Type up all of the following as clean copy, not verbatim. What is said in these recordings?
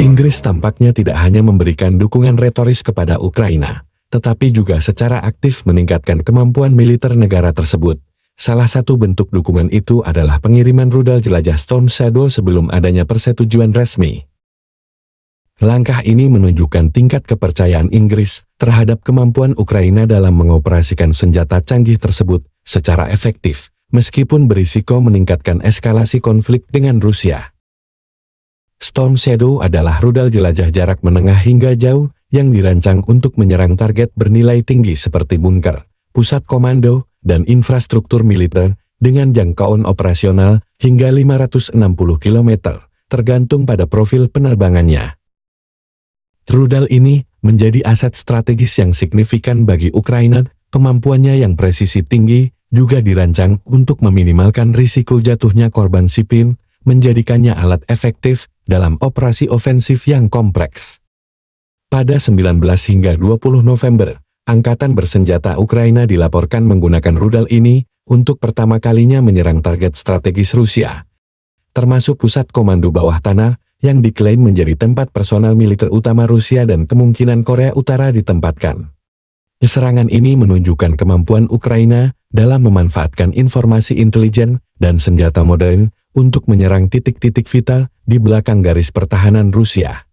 Inggris tampaknya tidak hanya memberikan dukungan retoris kepada Ukraina, tetapi juga secara aktif meningkatkan kemampuan militer negara tersebut. Salah satu bentuk dukungan itu adalah pengiriman rudal jelajah Storm Shadow sebelum adanya persetujuan resmi. Langkah ini menunjukkan tingkat kepercayaan Inggris terhadap kemampuan Ukraina dalam mengoperasikan senjata canggih tersebut secara efektif, meskipun berisiko meningkatkan eskalasi konflik dengan Rusia. Storm Shadow adalah rudal jelajah jarak menengah hingga jauh yang dirancang untuk menyerang target bernilai tinggi seperti bunker, pusat komando, dan infrastruktur militer dengan jangkauan operasional hingga 560 km, tergantung pada profil penerbangannya. Rudal ini menjadi aset strategis yang signifikan bagi Ukraina. Kemampuannya yang presisi tinggi juga dirancang untuk meminimalkan risiko jatuhnya korban sipil, menjadikannya alat efektif dalam operasi ofensif yang kompleks. Pada 19 hingga 20 November, Angkatan Bersenjata Ukraina dilaporkan menggunakan rudal ini untuk pertama kalinya menyerang target strategis Rusia, termasuk pusat komando bawah tanah yang diklaim menjadi tempat personal militer utama Rusia dan kemungkinan Korea Utara ditempatkan. Serangan ini menunjukkan kemampuan Ukraina dalam memanfaatkan informasi intelijen dan senjata modern untuk menyerang titik-titik vital di belakang garis pertahanan Rusia.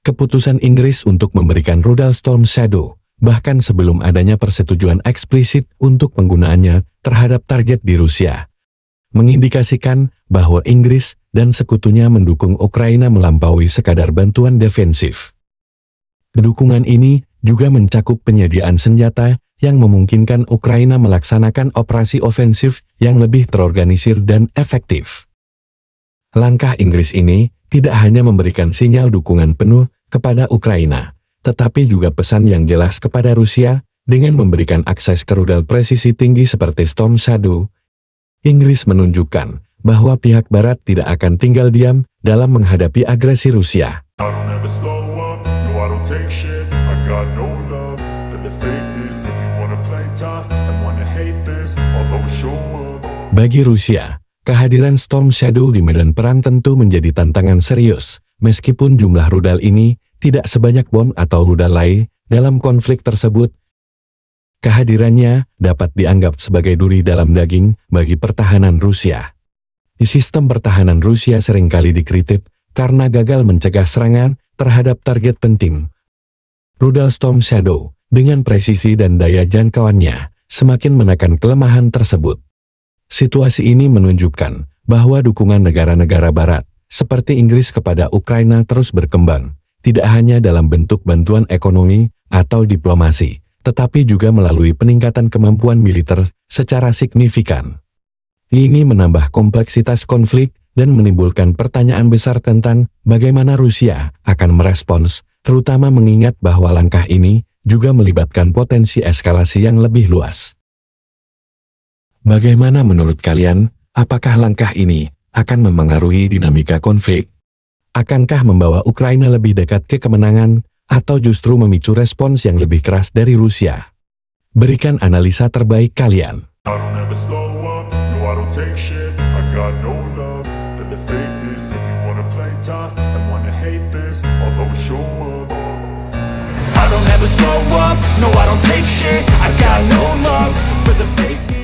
Keputusan Inggris untuk memberikan rudal Storm Shadow, bahkan sebelum adanya persetujuan eksplisit untuk penggunaannya terhadap target di Rusia, mengindikasikan bahwa Inggris dan sekutunya mendukung Ukraina melampaui sekadar bantuan defensif. Dukungan ini juga mencakup penyediaan senjata yang memungkinkan Ukraina melaksanakan operasi ofensif yang lebih terorganisir dan efektif. Langkah Inggris ini tidak hanya memberikan sinyal dukungan penuh kepada Ukraina, tetapi juga pesan yang jelas kepada Rusia dengan memberikan akses ke rudal presisi tinggi seperti Storm Shadow. Inggris menunjukkan bahwa pihak Barat tidak akan tinggal diam dalam menghadapi agresi Rusia. Bagi Rusia, kehadiran Storm Shadow di medan perang tentu menjadi tantangan serius, meskipun jumlah rudal ini tidak sebanyak bom atau rudal lain dalam konflik tersebut. Kehadirannya dapat dianggap sebagai duri dalam daging bagi pertahanan Rusia. Sistem pertahanan Rusia seringkali dikritik karena gagal mencegah serangan terhadap target penting. Rudal Storm Shadow dengan presisi dan daya jangkauannya semakin menekan kelemahan tersebut. Situasi ini menunjukkan bahwa dukungan negara-negara Barat, seperti Inggris kepada Ukraina terus berkembang, tidak hanya dalam bentuk bantuan ekonomi atau diplomasi, tetapi juga melalui peningkatan kemampuan militer secara signifikan. Ini menambah kompleksitas konflik dan menimbulkan pertanyaan besar tentang bagaimana Rusia akan merespons, terutama mengingat bahwa langkah ini juga melibatkan potensi eskalasi yang lebih luas. Bagaimana menurut kalian, apakah langkah ini akan memengaruhi dinamika konflik? Akankah membawa Ukraina lebih dekat ke kemenangan, atau justru memicu respons yang lebih keras dari Rusia? Berikan analisa terbaik kalian. I don't ever slow up, no I don't take shit, I got no love for the fake.